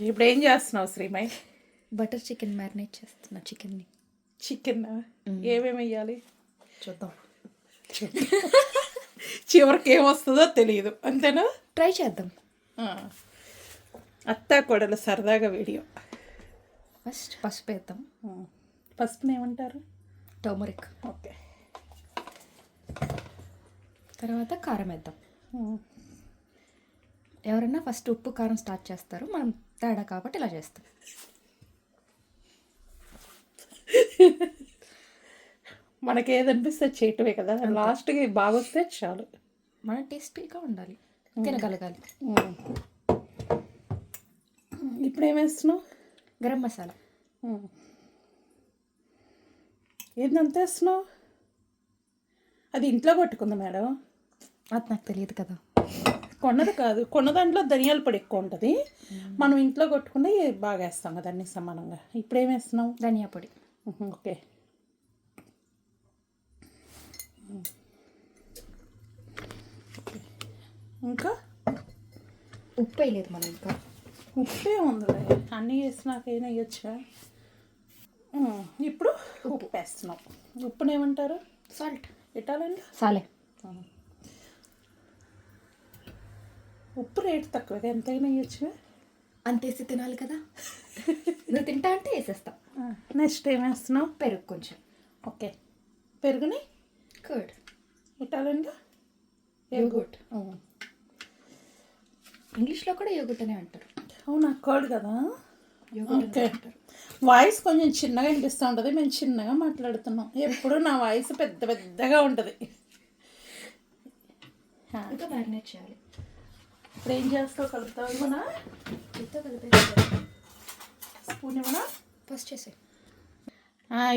ఇప్పుడు ఏం చేస్తున్నావు శ్రీమయ్? బటర్ చికెన్ మ్యారినేట్ చేస్తున్నా. చికెన్ ఏమేమి వేయాలి చూద్దాం. చివరికి ఏమొస్తుందో తెలియదు, అంతేనా? ట్రై చేద్దాం. అత్తా కొడలు సరదాగా వీడియో. ఫస్ట్ పసుపు వేద్దాం. పసుపుని ఏమంటారు? టర్మరిక్. ఓకే. తర్వాత కారం వేద్దాం. ఎవరైనా ఫస్ట్ ఉప్పు కారం స్టార్ట్ చేస్తారు, మనం తేడా కాబట్టి ఇలా చేస్తాం. మనకి ఏదనిపిస్తే చేయటమే కదా, లాస్ట్కి బాగొస్తే చాలు. మన టేస్టీగా ఉండాలి, తినగలగాలి. ఇప్పుడు ఏమేస్తున్నావు? గరం మసాలా. ఏందంతా వేస్తున్నావు? అది ఇంట్లో కొట్టుకుందా మేడం? అది నాకు తెలియదు కదా. కొన్నది కాదు, కొన్న దాంట్లో ధనియాల పొడి ఎక్కువ ఉంటుంది. మనం ఇంట్లో కొట్టుకుని బాగా వేస్తాం కదా అన్ని సమానంగా. ఇప్పుడు ఏం వేస్తున్నావు? ధనియా పొడి. ఓకే. ఇంకా ఉప్పు వేయలేదు మనం ఇంకా. ఉప్పే ఉందిలే, అన్నీ వేసినాక ఏమైనా వేయచ్చా? ఇప్పుడు ఉప్పు వేస్తున్నాం. ఉప్పుని ఏమంటారు? సాల్ట్. పెట్టాలండి సాలే. ఉప్పు రేటు తక్కువ, ఎంతైనా వేయచ్చు. అంతేసి తినాలి కదా. నువ్వు తింటా అంటే వేసేస్తా. నెక్స్ట్ ఏం వేస్తున్నావు? పెరుగు కొంచెం. ఓకే. పెరుగుని కర్డ్ పెట్టాలండి. యోగurt. ఇంగ్లీష్లో కూడా యోగurt అనే అంటారు. అవునా? కర్డ్ కదా. ఓకే. వాయిస్ కొంచెం చిన్నగా వినిపిస్తూ ఉంటుంది, మేము చిన్నగా మాట్లాడుతున్నాం. ఎప్పుడు నా వాయిస్ పెద్ద పెద్దగా ఉంటుంది. ఇంకా మ్యారినేట్ చేయాలి. ఇప్పుడు ఏం చేస్తావు? కలుపుతావు ఇవ్వనా? స్పూన్ ఇవ్వనా? ఫస్ట్ చేసే.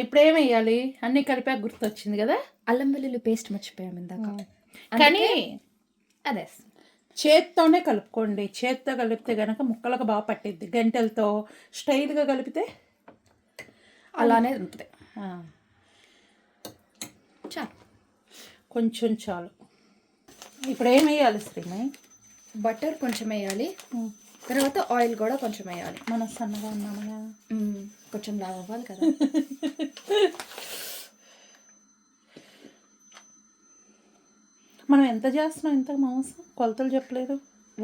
ఇప్పుడు ఏం వేయాలి? అన్నీ కలిపాక గుర్తొచ్చింది కదా, అల్లం వెల్లుల్లి పేస్ట్ మర్చిపోయాము ఇందాక. కానీ అదే చేత్తోనే కలుపుకోండి. చేత్తో కలిపితే కనుక ముక్కలకు బాగా పట్టిద్ది. గంటెలతో స్టైల్గా కలిపితే అలానే ఉంటుంది. చాలు, కొంచెం చాలు. ఇప్పుడు ఏం వేయాలి శ్రీమయ్? బటర్ కొంచెం వేయాలి, తర్వాత ఆయిల్ కూడా కొంచెం వేయాలి. మనం సన్నగా ఉన్నామా? కొంచెం లావు అవ్వాలి కదా. మనం ఎంత చేస్తున్నాం ఇంత మాంసం? కొలతలు చెప్పలేదు.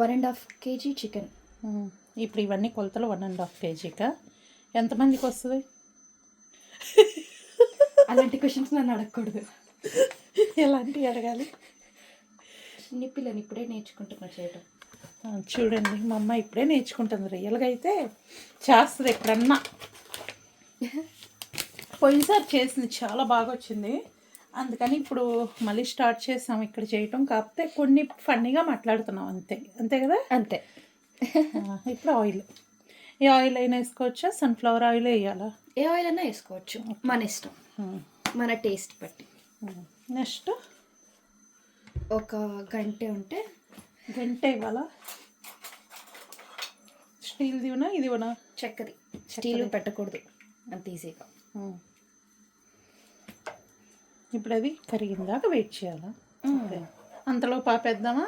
1.5 kg చికెన్. ఇప్పుడు ఇవన్నీ కొలతలు 1.5 kgకా? ఎంతమందికి వస్తుంది? అలాంటి క్వశ్చన్స్ నన్ను అడగకూడదు. ఎలాంటివి అడగాలి? నిప్పిలని ఇప్పుడే నేర్చుకుంటున్నా చేయటం. చూడండి, మా అమ్మ ఇప్పుడే నేర్చుకుంటుంది. రియల్గా అయితే చేస్తుంది ఎప్పుడన్నా. పోయినసారి చేసింది, చాలా బాగా వచ్చింది. అందుకని ఇప్పుడు మళ్ళీ స్టార్ట్ చేస్తాం ఇక్కడ చేయటం. కాకపోతే కొన్ని ఫన్నీగా మాట్లాడుతున్నాం, అంతే కదా. అంతే. ఇప్పుడు ఆయిల్. ఏ ఆయిల్ అయినా వేసుకోవచ్చా? సన్ఫ్లవర్ ఆయిల్ వేయాలా? ఏ ఆయిల్ అయినా వేసుకోవచ్చు, మన ఇష్టం, మన టేస్ట్ బట్టి. నెక్స్ట్ ఒక గంట ఉంటే గంట ఇవ్వాలా? స్టీల్ దివనా ఇదివనా? చెక్కది. స్టీల్ పెట్టకూడదు అంత ఈజీగా. ఇప్పుడు అది కరిగిందాక వెయిట్ చేయాలా? అంతలో పాపేద్దామా?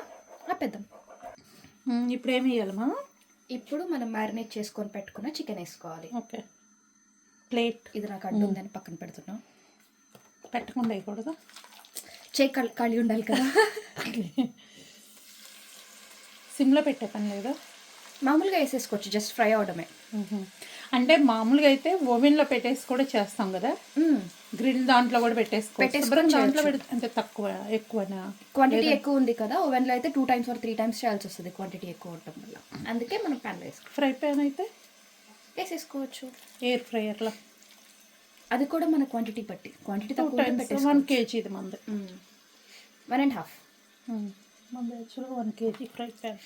ఆపేద్దాం. ఇప్పుడు ఏమి వేయాలమ్మా? ఇప్పుడు మనం మ్యారినేట్ చేసుకొని పెట్టుకున్న చికెన్ వేసుకోవాలి. ఓకే. ప్లేట్ ఇది నాకు అడ్డు ఉందని పక్కన పెడుతున్నాం. పెట్టకుండా వేయకూడదు, చేయి ఖాళీ ఉండాలి కదా. సిమ్లో పెట్టే పని లేదా? మామూలుగా వేసేసుకోవచ్చు, జస్ట్ ఫ్రై అవడమే. అంటే మామూలుగా అయితే ఓవెన్లో పెట్టేసి కూడా చేస్తాం కదా, గ్రిల్ దాంట్లో కూడా పెట్టేసుకోవచ్చు. దాంట్లో పెడితే అంటే తక్కువ ఎక్కువనా? క్వాంటిటీ ఎక్కువ ఉంది కదా, ఓవెన్లో అయితే 2 times or 3 times చేయాల్సి వస్తుంది, క్వాంటిటీ ఎక్కువ ఉండటం వల్ల. అందుకే మనం ప్యాన్లో వేసుకోవచ్చు. ఫ్రై ప్యాన్ అయితే వేసేసుకోవచ్చు. ఎయిర్ ఫ్రైయర్లో అది కూడా మన క్వాంటిటీ బట్టి. క్వాంటిటీ తక్కువ 1 kg ఇది మంది. 1.5 మంది యాక్చువల్గా 1 kg ఫ్రై ప్యాన్.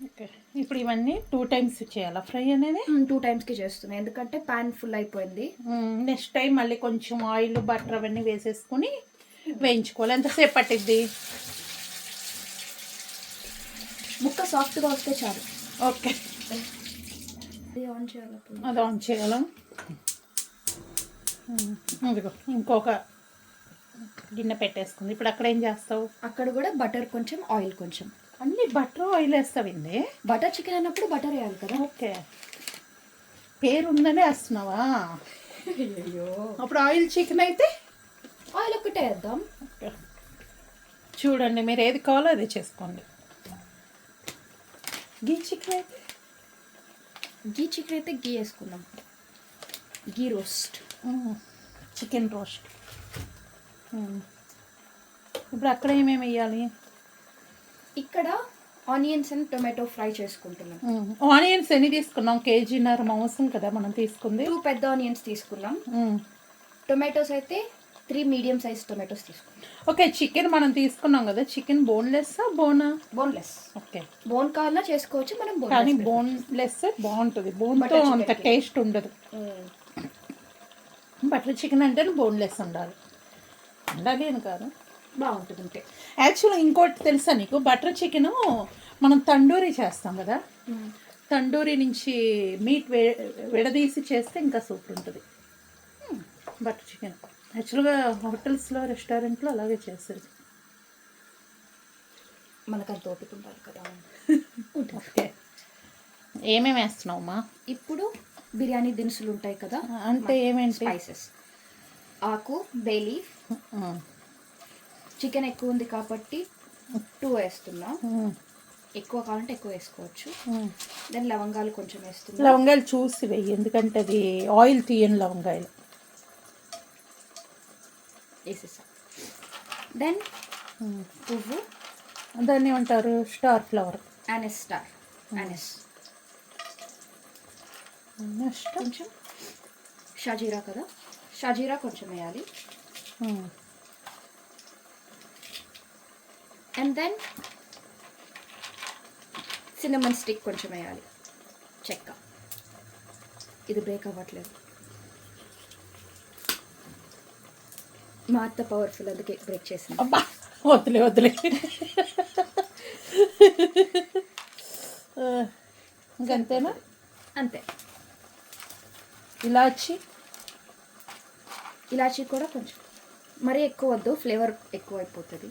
ఓకే. ఇప్పుడు ఇవన్నీ 2 times చేయాలా ఫ్రై అనేది? 2 timesకి చేస్తున్నాయి, ఎందుకంటే ప్యాన్ ఫుల్ అయిపోయింది. నెక్స్ట్ టైం మళ్ళీ కొంచెం ఆయిల్ బటర్ అవన్నీ వేసేసుకొని వేయించుకోవాలి. ఎంతసేపు పట్టిద్ది? ముక్క సాఫ్ట్గా వస్తే చాలు. ఓకే. అది ఆన్ చేయాలి. అది ఆన్ చేయాలా? ఇదిగో ఇంకొక గిన్నె పెట్టేసుకుంది. ఇప్పుడు అక్కడ ఏం చేస్తావు? అక్కడ కూడా బటర్ కొంచెం, ఆయిల్ కొంచెం. అన్ని బటర్ ఆయిల్ వేస్తావింది. బటర్ చికెన్ అన్నప్పుడు బటర్ వేయాలి కదా. ఓకే, పేరు ఉందనే వేస్తున్నావా? అయ్యో, అప్పుడు ఆయిల్ చికెన్ అయితే ఆయిల్ ఒక్కటే వేద్దాం. చూడండి, మీరు ఏది కావాలో అదే చేసుకోండి. గీ చికెన్ అయితే గీ వేసుకుందాం. గీ రోస్ట్, చికెన్ రోస్ట్. ఇప్పుడు అక్కడ ఏమేమి వేయాలి? ఇక్కడ ఆనియన్స్ అండ్ టొమాటో ఫ్రై చేసుకుంటున్నాం. ఆనియన్స్ ఎన్ని తీసుకున్నాం? కేజీన్నర మాంసం కదా మనం తీసుకుంది. 2 పెద్ద ఆనియన్స్ తీసుకున్నాం. టొమాటోస్ అయితే 3 మీడియం సైజ్ టొమాటోస్ తీసుకున్నాం. ఓకే, చికెన్ మనం తీసుకున్నాం కదా, చికెన్ బోన్లెస్ బోనా? బోన్లెస్. ఓకే, బోన్ కావాలన్నా చేసుకోవచ్చు మనం. కానీ బోన్లెస్ బాగుంటుంది, బోన్తో అంత టేస్ట్ ఉండదు. బటర్ చికెన్ అంటే బోన్లెస్ ఉండాలి అని కాదు, బాగుంటుంది అంటే. యాక్చువల్గా ఇంకోటి తెలుసా నీకు? బటర్ చికెను మనం తండూరీ చేస్తాం కదా, తండూరీ నుంచి మీట్ విడదీసి చేస్తే ఇంకా సూపర్ ఉంటుంది బటర్ చికెన్. యాక్చువల్గా హోటల్స్లో, రెస్టారెంట్లో అలాగే చేస్తారు. మనకు అంత ఓపిక ఉండాలి కదా. ఓకే, ఏమేమి వేస్తున్నావమ్మా? ఇప్పుడు బిర్యానీ దినుసులు ఉంటాయి కదా, అంటే ఏమేంటి? స్పైసెస్, ఆకు, బే లీఫ్. చికెన్ ఎక్కువ ఉంది కాబట్టి 2 వేస్తున్నా. ఎక్కువ కావాలంటే ఎక్కువ వేసుకోవచ్చు. దెన్ లవంగాలు కొంచెం వేస్తున్నా. లవంగాయలు చూసి వెయ్యి, ఎందుకంటే అది ఆయిల్ తీయని లవంగాయలు వేసేసా. దెన్ పువ్వు, దాన్ని ఏమంటారు? Star flower, anise star, anise. కొంచెం షాజీరా కదా, షాజీరా కొంచెం వేయాలి. అండ్ దెన్ సిన్నమన్ స్టిక్ కొంచెం వేయాలి, చెక్క. ఇది బ్రేక్ అవ్వట్లేదు, మా అత్త పవర్ఫుల్, అందుకే బ్రేక్ చేసింది. అబ్బా, వద్దులే. ఇంకంతేనా? అంతే. ఇలాచీ కూడా కొంచెం, మరీ ఎక్కువ వద్దు, ఫ్లేవర్ ఎక్కువ అయిపోతుంది.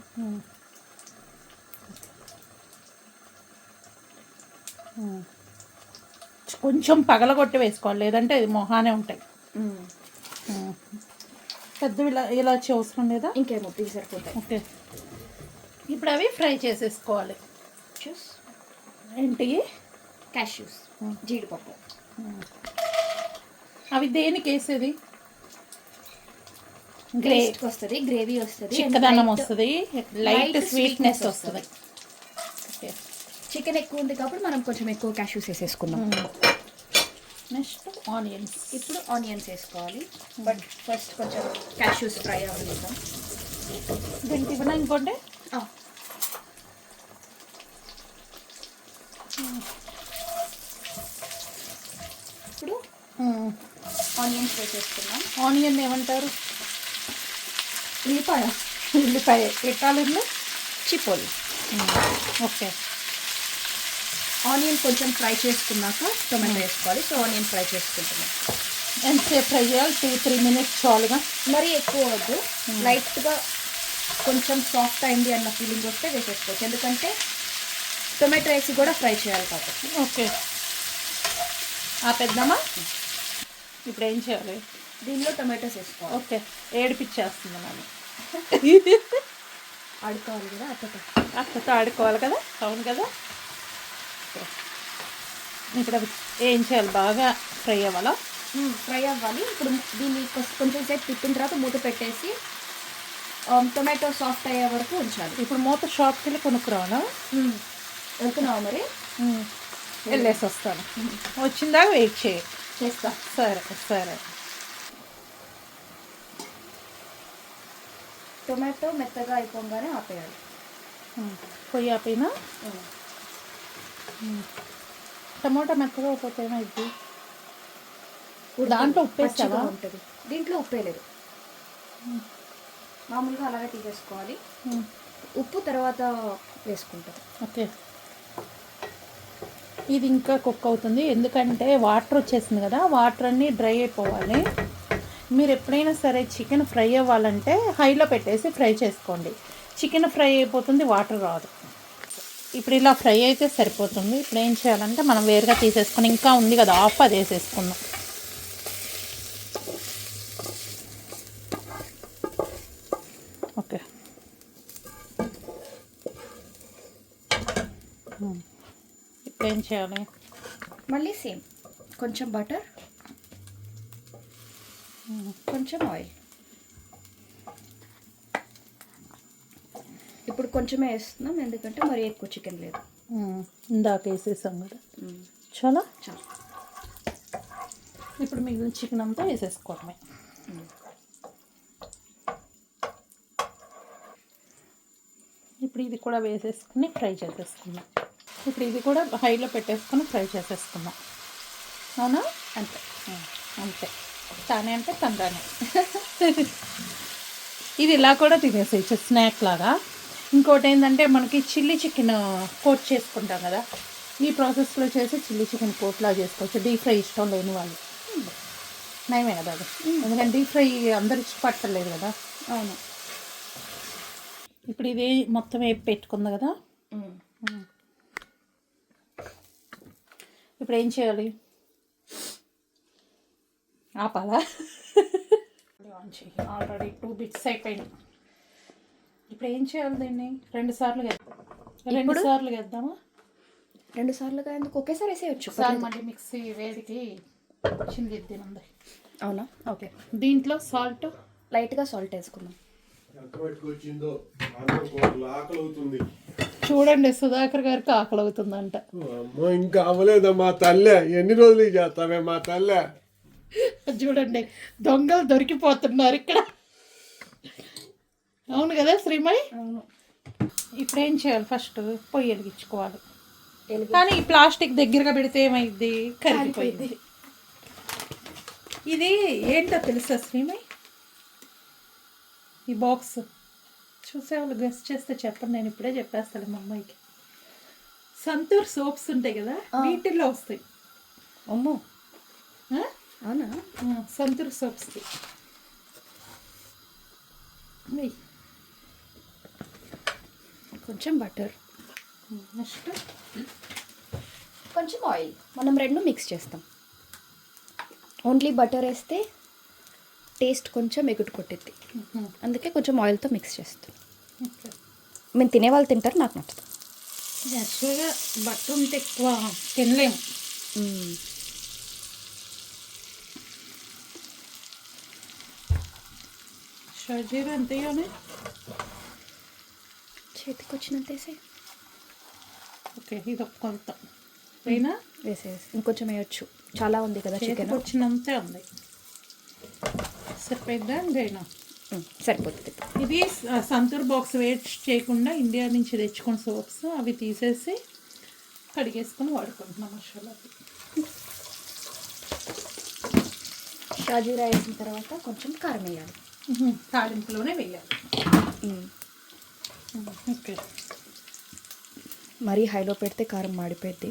కొంచెం పగలగొట్టి వేసుకోవాలి, లేదంటే ఇది మొహానే ఉంటాయి. పెద్ద ఇలాచి అవసరం లేదా? ఇంకేమో ఇవి సరిపోతాయి. ఓకే, ఇప్పుడు అవి ఫ్రై చేసేసుకోవాలి. ఏంటి? క్యాష్యూస్, జీడిపప్పు. అవి దేనికి వేసేది? గ్రేవీ వస్తుంది, గ్రేవీ వస్తుంది, చిక్కదన్నం వస్తుంది, లైట్ స్వీట్నెస్ వస్తుంది. చికెన్ ఎక్కువ ఉంది కాబట్టి మనం కొంచెం ఎక్కువ క్యాష్యూస్ వేసేసుకున్నాం. Next onions. ఇప్పుడు ఆనియన్స్ వేసుకోవాలి, బట్ ఫస్ట్ కొంచెం క్యాష్యూస్ ఫ్రై అవ్వనిద్దాం. దీనికి ఇవ్వనా ఇంకోటి? ఇప్పుడు ఆనియన్స్ వేసేసుకున్నాం. ఆనియన్ ఏమంటారు? ఉల్లిపాయ ఎట్టాలి? చిపోలి. ఓకే, ఆనియన్ కొంచెం ఫ్రై చేసుకున్నాక టొమాటో వేసుకోవాలి. సో ఆనియన్ ఫ్రై చేసుకుంటున్నాం. ఎంతసేపు ఫ్రై చేయాలి? 2-3 మినిట్స్ చాలుగా, మరీ ఎక్కువ వద్దు. లైట్గా కొంచెం సాఫ్ట్ అయింది అన్న ఫీలింగ్ వస్తే వేసేసుకోవచ్చు, ఎందుకంటే టొమాటో వేసి కూడా ఫ్రై చేయాలి కాబట్టి. ఓకే, ఆపేద్దామా? ఇప్పుడు ఏం చేయాలి? దీనిలో టొమాటోస్ వేసుకోవాలి. ఓకే, ఏడిపిచ్చేస్తుంది నన్ను. ఆడుకోవాలి కదా అత్తతో ఆడుకోవాలి కదా. అవును కదా. ఇప్పుడు ఏం చేయాలి? బాగా ఫ్రై అవ్వాలా? ఫ్రై అవ్వాలి. ఇప్పుడు దీన్ని కొంచెం సేపు తిప్పిన తర్వాత మూత పెట్టేసి టొమాటో సాఫ్ట్ అయ్యే వరకు ఉంచాలి. ఇప్పుడు మూత షాప్కి వెళ్ళి కొనుక్కురావాలా? వెళ్తున్నావా మరి? వెళ్ళేసి వస్తాను, వచ్చిందా వెయిట్ చేస్తా. సరే. టొమాటో మెత్తగా అయిపోగానే ఆపేయాలి. పొయ్యి ఆపేనా? టమాటా మెత్తగా అయిపోతే ఏమైంది? దాంట్లో ఉప్పు వేస్తావా? ఉంటుంది. దీంట్లో ఉప్పే లేదు, మామూలుగా అలాగే తీసేసుకోవాలి. ఉప్పు తర్వాత వేసుకుంటాం. ఓకే, ఇది ఇంకా కుక్ అవుతుంది, ఎందుకంటే వాటర్ వచ్చేసింది కదా, వాటర్ అన్నీ డ్రై అయిపోవాలి. మీరు ఎప్పుడైనా సరే చికెన్ ఫ్రై అవ్వాలంటే హైలో పెట్టేసి ఫ్రై చేసుకోండి. చికెన్ ఫ్రై అయిపోతుంది, వాటర్ రాదు. ఇప్పుడు ఇలా ఫ్రై అయితే సరిపోతుంది. ఇప్పుడు ఏం చేయాలంటే మనం వేరుగా తీసేసుకొని, ఇంకా ఉంది కదా ఆఫ్, అది వేసేసుకుందాం. ఓకే, ఇప్పుడు ఏం చేయాలి? మళ్ళీ సేమ్ కొంచెం బటర్, కొంచెం ఆయిల్. ఇప్పుడు కొంచెమే వేస్తున్నాం ఎందుకంటే మరి ఎక్కువ చికెన్ లేదు. ఇందాక వేసేసాం కదా, చాలా. చాలు. ఇప్పుడు మిగిలిన చికెన్ అంతా వేసేసుకోవడమే. ఇప్పుడు ఇది కూడా వేసేసుకుని ఫ్రై చేసేసుకుందాం. ఇప్పుడు ఇది కూడా హైలో పెట్టేసుకొని ఫ్రై చేసేసుకుందాం. అవునా? అంతే అంతే. తానే అంటే తండ్రానే. ఇది ఇలా కూడా తినేసేయచ్చు స్నాక్ లాగా. ఇంకోటి ఏంటంటే మనకి చిల్లీ చికెన్ కోట్ చేసుకుంటాం కదా, ఈ ప్రాసెస్లో చేసి చిల్లీ చికెన్ కోట్లా చేసుకోవచ్చు. డీప్ ఫ్రై ఇష్టం లేని వాళ్ళు. నయమే కదా అది, ఎందుకంటే డీప్ ఫ్రై అందరు ఇష్టపడతలేదు కదా. అవును. ఇప్పుడు ఇది మొత్తం వేపి పెట్టుకుంది కదా. ఇప్పుడు ఏం చేయాలి? ఆపాలా? ఆల్రెడీ 2 బిట్స్ అయిపోయినాయి. ఇప్పుడు ఏం చేయాలి? దీన్ని 2 సార్లు వేద్దామా? 2 సార్లుగా ఎందుకు? ఒకేసారి వేసేయచ్చు. ఒకసారి మళ్ళీ మిక్సీ వేడికి చిందిద్ది ఉంది. అవునా? ఓకే. దీంట్లో సాల్ట్, లైట్గా సాల్ట్ వేసుకుందాం. చూడండి, సుధాకర్ గారికి ఆకలి అవుతుందంట. ఇంకా అవ్వలేదమ్మా తల్లే, ఎన్ని రోజులు చేస్తావే మా తల్లే. చూడండి, దొంగలు దొరికిపోతున్నారు ఇక్కడ. అవును కదా శ్రీమయ్? అవును. ఇప్పుడు ఏం చేయాలి? ఫస్ట్ పొయ్యి వెలిగించుకోవాలి. కానీ ఈ ప్లాస్టిక్ దగ్గరగా పెడితే ఏమైంది? కరిగిపోయింది. ఇది ఏంటో తెలుసా శ్రీమయ్? ఈ బాక్స్ చూసేవాళ్ళు గెస్ట్ చేస్తే చెప్పండి, నేను ఇప్పుడే చెప్పేస్తాను మా అమ్మాయికి. సంతూర్ సోప్స్ ఉంటాయి కదా, వీటిల్లో వస్తాయి. అమ్మో, అవునా? సంతూర్ సోప్స్. కొంచెం బటర్, నెక్స్ట్ కొంచెం ఆయిల్. మనం 2 మిక్స్ చేస్తాం. ఓన్లీ బటర్ వేస్తే టేస్ట్ కొంచెం ఎగుటు కొట్టిద్ది, అందుకే కొంచెం ఆయిల్తో మిక్స్ చేస్తాం. మేము తినేవాళ్ళు తింటారు, నాకు నచ్చదు. యాక్చువల్గా బటర్ ఉంటే ఎక్కువ తినలేము. షాజీరా అంతేగానే చేతికి వచ్చినంత వేసే. ఓకే, ఇది ఒక కొంత అయినా వేసేసి ఇంకొంచెం వేయచ్చు. చాలా ఉంది కదా చికెన్, వచ్చినంతే ఉంది. సరిపోయిద్దా? ఇంకైనా సరిపోతుంది. ఇది సంతూర్ బాక్స్ వేస్ట్ చేయకుండా ఇండియా నుంచి తెచ్చుకున్న సోప్స్, అవి తీసేసి కడిగేసుకొని వాడుకుంటున్నాం మసాలాకి. షాజీరా వేసిన తర్వాత కొంచెం కారం వేయాలి. తాలింపులోనే వేయాలి. ఓకే. మరీ హైలో పెడితే కారం మాడిపోద్ది.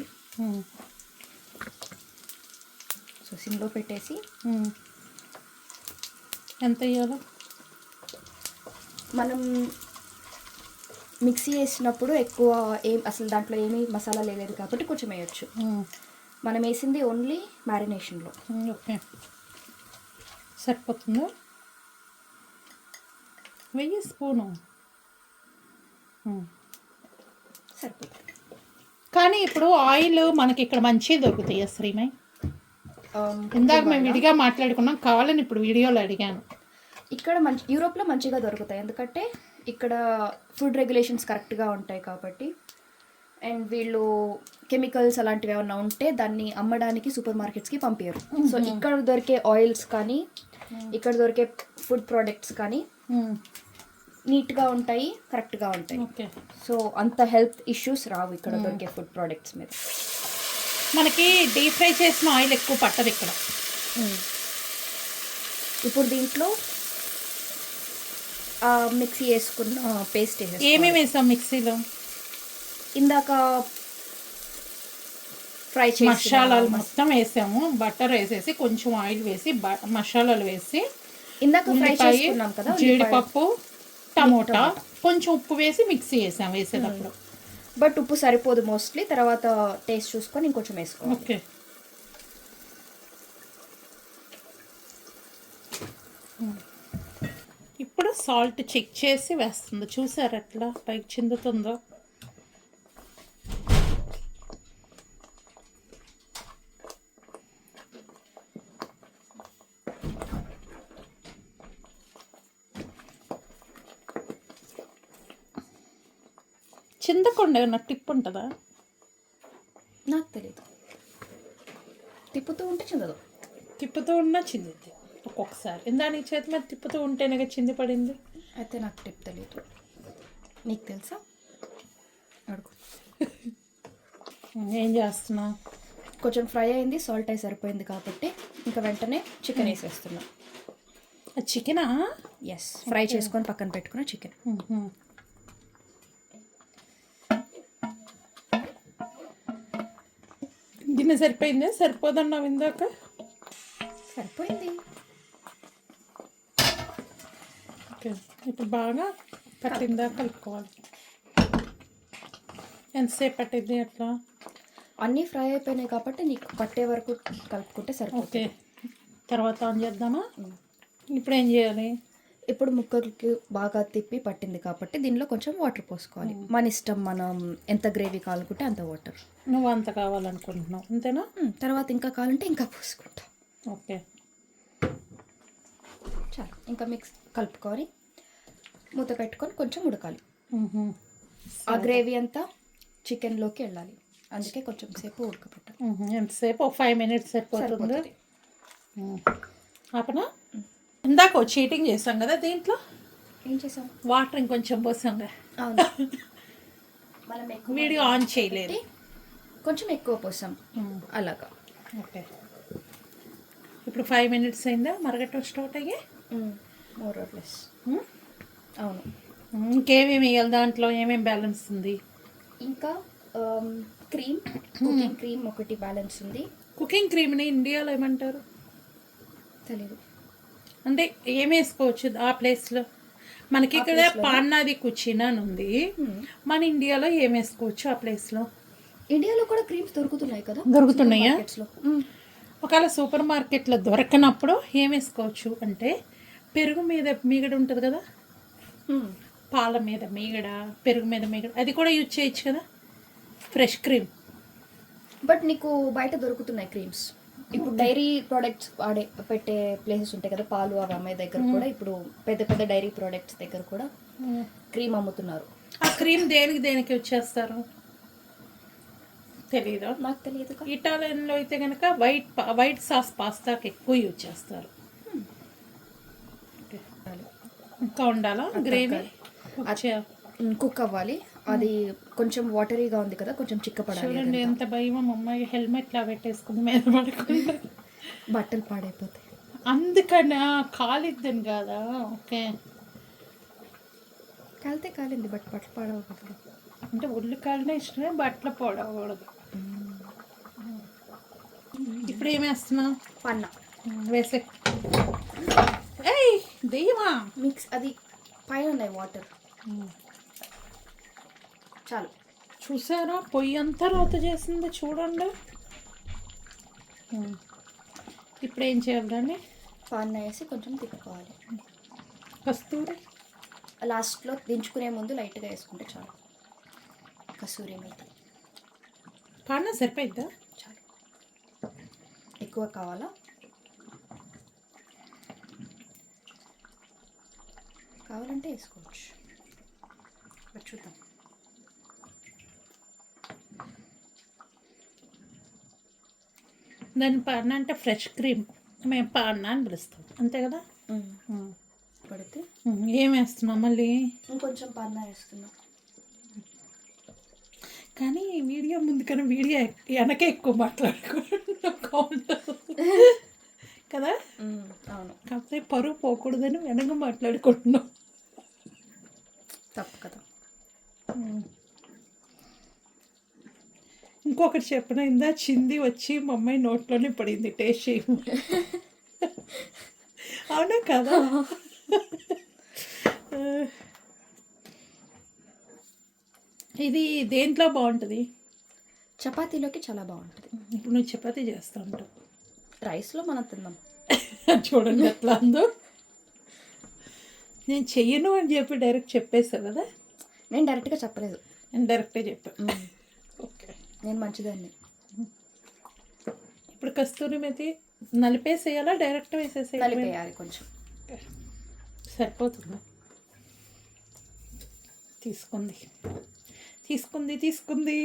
సో సిమ్లో పెట్టేసి. ఎంత వేయాలో? మనం మిక్సీ వేసినప్పుడు ఎక్కువ అసలు దాంట్లో ఏమీ మసాలా లేదు కాబట్టి కొంచెం వేయచ్చు. మనం వేసింది ఓన్లీ మ్యారినేషన్లో. ఓకే, సరిపోతుందా? 1 స్పూను సరిపోతుంది. కానీ ఇప్పుడు ఆయిల్ మనకి ఇక్కడ మంచిగా దొరుకుతాయి శ్రీమయ్. ఇందాక మేము విడిగా మాట్లాడుకున్నాం, కావాలని ఇప్పుడు వీడియోలో అడిగాను. ఇక్కడ యూరోప్లో మంచిగా దొరుకుతాయి, ఎందుకంటే ఇక్కడ ఫుడ్ రెగ్యులేషన్స్ కరెక్ట్గా ఉంటాయి కాబట్టి. అండ్ వీళ్ళు కెమికల్స్ అలాంటివి ఏమైనా ఉంటే దాన్ని అమ్మడానికి సూపర్ మార్కెట్స్కి పంపించరు. సో ఇక్కడ దొరికే ఆయిల్స్ కానీ ఇక్కడ దొరికే ఫుడ్ ప్రోడక్ట్స్ కానీ నీట్గా ఉంటాయి, కరెక్ట్గా ఉంటాయి. సో అంత హెల్త్ ఇష్యూస్ రావు ఇక్కడ దొరికే ఫుడ్ ప్రోడక్ట్స్ మీద. మనకి డీప్ ఫ్రై చేసిన ఆయిల్ ఎక్కువ పట్టదు ఇక్కడ. ఇప్పుడు దీంట్లో మిక్సీ వేసుకున్న పేస్ట్ వేసేసి. ఏమేమి వేసాం మిక్సీలో? ఇందాక ఫ్రై చేసి మసాలాలు మొత్తం వేసాము. బటర్ వేసేసి కొంచెం ఆయిల్ వేసి మసాలాలు వేసి ఇందాక ఫ్రై చేసుకున్నాం కదా, జీడిపప్పు, టమోటా, కొంచెం ఉప్పు వేసి మిక్సీ వేసాం వేసేటప్పుడు. బట్ ఉప్పు సరిపోదు మోస్ట్లీ, తర్వాత టేస్ట్ చూసుకొని ఇంకొంచెం వేసుకోవాలి. ఓకే. ఇప్పుడు సాల్ట్ చెక్ చేసి వేస్తుంది. చూసారు ఎట్లా పైకి చిందుతుందో. చిందకుండా ఏమన్నా టిప్ ఉంటుందా? నాకు తెలియదు, తిప్పుతూ ఉంటే చిందదు. తిప్పుతూ ఉన్నా చిందిద్ది ఒక్కొక్కసారి. ఇందా నీ చేతి మీద తిప్పుతూ ఉంటేనే చింది పడింది. అయితే నాకు టిప్ తెలియదు, నీకు తెలుసా? అడుగు. ఏం చేస్తున్నా? కొంచెం ఫ్రై అయింది, సాల్ట్ అయి సరిపోయింది కాబట్టి ఇంకా వెంటనే చికెన్ వేసేస్తున్నా. చికెనా? ఎస్, ఫ్రై చేసుకొని పక్కన పెట్టుకున్న చికెన్. గిన్నె సరిపోయిందే? సరిపోదన్నావు ఇందాక. సరిపోయింది. ఓకే, ఇప్పుడు బాగా పట్టిందా కలుపుకోవాలి. ఎంతసేపు పట్టింది అట్లా? అన్నీ ఫ్రై అయిపోయినాయి కాబట్టి నీకు పట్టే వరకు కలుపుకుంటే సరిపోతుంది. ఓకే, తర్వాత ఆన్ చేద్దామా? ఇప్పుడు ఏం చేయాలి? ఇప్పుడు ముక్కలకి బాగా తిప్పి పట్టింది కాబట్టి దీనిలో కొంచెం వాటర్ పోసుకోవాలి. మన ఇష్టం, మనం ఎంత గ్రేవీ కావాలనుకుంటే అంత వాటర్. నువ్వు అంత కావాలనుకుంటున్నావు అంతేనా? తర్వాత ఇంకా కావాలంటే ఇంకా పోసుకుంటా. ఓకే, చాలు. ఇంకా మిక్స్ కలుపుకొని మూత పెట్టుకొని కొంచెం ఉడకాలి. ఆ గ్రేవీ అంతా చికెన్లోకి వెళ్ళాలి, అందుకే కొంచెం సేపు ఉడకపెట్టాలి. ఎంతసేపు? ఒక 5 minutes సరిపోతుంది. ఆపనా? ఇందాక చీటింగ్ చేసాం కదా దీంట్లో. ఏం చేసాం? వాటర్ ఇంకొంచెం పోసాం కదా. అవును, మనం ఎక్కువ వీడియో ఆన్ చేయలేదు, కొంచెం ఎక్కువ పోసాం అలాగా. ఓకే, ఇప్పుడు 5 minutes అయిందా మరగటం స్టార్ట్ అయ్యి? More or less. అవును. ఇంకేమేమి వేయాలి దాంట్లో? ఏమేమి బ్యాలెన్స్ ఉంది? ఇంకా క్రీమ్, కుకింగ్ క్రీమ్ ఒకటి బ్యాలెన్స్ ఉంది. కుకింగ్ క్రీమ్ని ఇండియాలో ఏమంటారు తెలీదు. అంటే ఏం వేసుకోవచ్చు ఆ ప్లేస్లో? మనకి ఇక్కడ పాన్నాది కుచినా అని ఉంది, మన ఇండియాలో ఏం వేసుకోవచ్చు ఆ ప్లేస్లో? ఇండియాలో కూడా క్రీమ్స్ దొరుకుతున్నాయి కదా. దొరుకుతున్నాయా? మార్కెట్స్లో. ఒకవేళ సూపర్ మార్కెట్లో దొరకనప్పుడు ఏం వేసుకోవచ్చు అంటే, పెరుగు మీద మీగడ ఉంటుంది కదా, పాల మీద మీగడ, పెరుగు మీద మీగడ, అది కూడా యూజ్ చేయొచ్చు కదా, ఫ్రెష్ క్రీమ్. బట్ నీకు బయట దొరుకుతున్నాయి క్రీమ్స్. ఇప్పుడు డైరీ ప్రోడక్ట్స్ పెట్టే ప్లేసెస్ ఉంటాయి కదా, పాలు అవి అమ్మాయి దగ్గర కూడా ఇప్పుడు పెద్ద పెద్ద డైరీ ప్రోడక్ట్స్ దగ్గర కూడా క్రీమ్ అమ్ముతున్నారు. ఆ క్రీమ్ దేనికి దేనికి యూజ్ చేస్తారు తెలీదా? నాకు తెలియదు. ఇటాలియన్లో అయితే కనుక వైట్ సాస్ పాస్తాకి ఎక్కువ యూజ్ చేస్తారు. ఇంకా ఉండాలా గ్రేవీ? కుక్ అవ్వాలి. అది కొంచెం వాటరీగా ఉంది కదా, కొంచెం చిక్కపడాలి. చూడండి ఎంత భయం, మా అమ్మాయి హెల్మెట్ లా పెట్టేసుకుంది మీద పడకుండా. బట్టలు పాడైపోతాయి అందుకని కాలిద్దని కాదా? ఓకే, కాలితే కాలింది, బట్ బట్టలు పాడవకూడదు. అంటే ఒళ్ళు కాలినే ఇష్టమే, బట్టలు పోడకూడదు. ఇప్పుడు ఏం వేస్తున్నావు? పన్న వేసే. ఏయ్ దెయ్యమా! మిక్స్ అది పైన ఉన్నాయి వాటర్. చాలు. చూసారా పొయ్యి అంతా రోత చేసింది చూడండి. ఇప్పుడు ఏం చేయాలి దాన్ని? పాన్ వేసి కొంచెం తిప్పుకోవాలి. కస్తూరి లాస్ట్లో దించుకునే ముందు లైట్గా వేసుకుంటే చాలు. కసూరి మేతి. పాన సరిపోయిద్దా? చాలు. ఎక్కువ కావాలా? కావాలంటే వేసుకోవచ్చు, బట్ చూద్దాం. దాని పాన అంటే ఫ్రెష్ క్రీమ్, మేము పాన అని పిలుస్తాం అంతే కదా. పడితే ఏం వేస్తున్నాం మళ్ళీ? ఇంకొంచెం పన్న వేస్తున్నా. కానీ వీడియో ముందు కన్నా వీడియో వెనకే ఎక్కువ మాట్లాడుకుంటా కదా. అవును, కాకపోతే పరువు పోకూడదని వెనక మాట్లాడుకుంటున్నాం. తప్పు కదా. ఇంకొకటి చెప్పిన ఇందా చింది వచ్చి మా అమ్మాయి నోట్లోనే పడింది టేస్ట్ చేయము. అవునా కదా? ఇది దేంట్లో బాగుంటుంది? చపాతీలోకి చాలా బాగుంటుంది. ఇప్పుడు నువ్వు చపాతీ చేస్తూ ఉంటావు. రైస్లో మనం తిందాం. చూడండి ఎట్లా ఉందో. నేను చెయ్యను అని చెప్పి డైరెక్ట్ చెప్పేసావు కదా. నేను డైరెక్ట్గా చెప్పలేదు, నేను డైరెక్ట్గా చెప్పాను. ఓకే, నేను మంచిదాన్ని. ఇప్పుడు కస్తూరి మెతి నలిపేసేయాలా డైరెక్ట్ వేసేసేయాలి? కలిపేయాలి కొంచెం. సరిపోతుంది. తీసుకుంది తీసుకుంది తీసుకుంది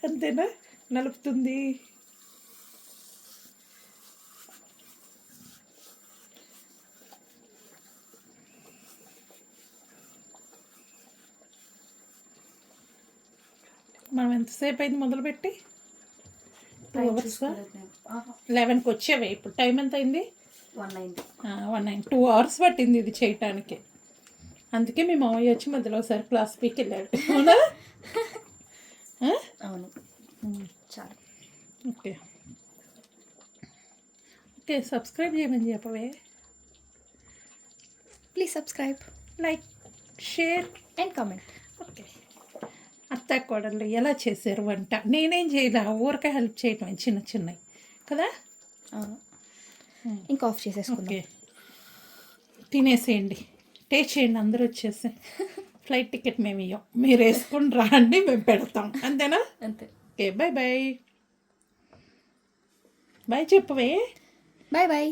అంతేనా? నలుపుతుంది. మనం ఎంతసేపు అయింది మొదలుపెట్టి? 2 hours. 11కి వచ్చేవే. ఇప్పుడు టైం ఎంత అయింది? 1:09. 2 hours పట్టింది ఇది చేయటానికి. అందుకే మీ మామయ్య వచ్చి మధ్యలో ఒకసారి క్లాస్ పీకి వెళ్ళాడు. అవునా? అవును, చాలా. ఓకే ఓకే, సబ్స్క్రైబ్ చేయమని చెప్పవే. Please subscribe, like, share and comment. Okay. అత్త కోడళ్ళు ఎలా చేశారు వంట? నేనేం చేయలే, ఊరికే హెల్ప్ చేయటం చిన్న చిన్నవి కదా. అవును, ఇంకా ఆఫ్ చేసేసుకుందాం. ఓకే, తినేసేయండి, టేస్ట్ చేయండి. అందరూ వచ్చేసి ఫ్లైట్ టికెట్ మేము ఇవ్వం, మీరు వేసుకొని రాండి, మేము పెడతాం. అంతేనా? అంతే. Okay, bye bye. బాయ్ చెప్పవే. Bye bye.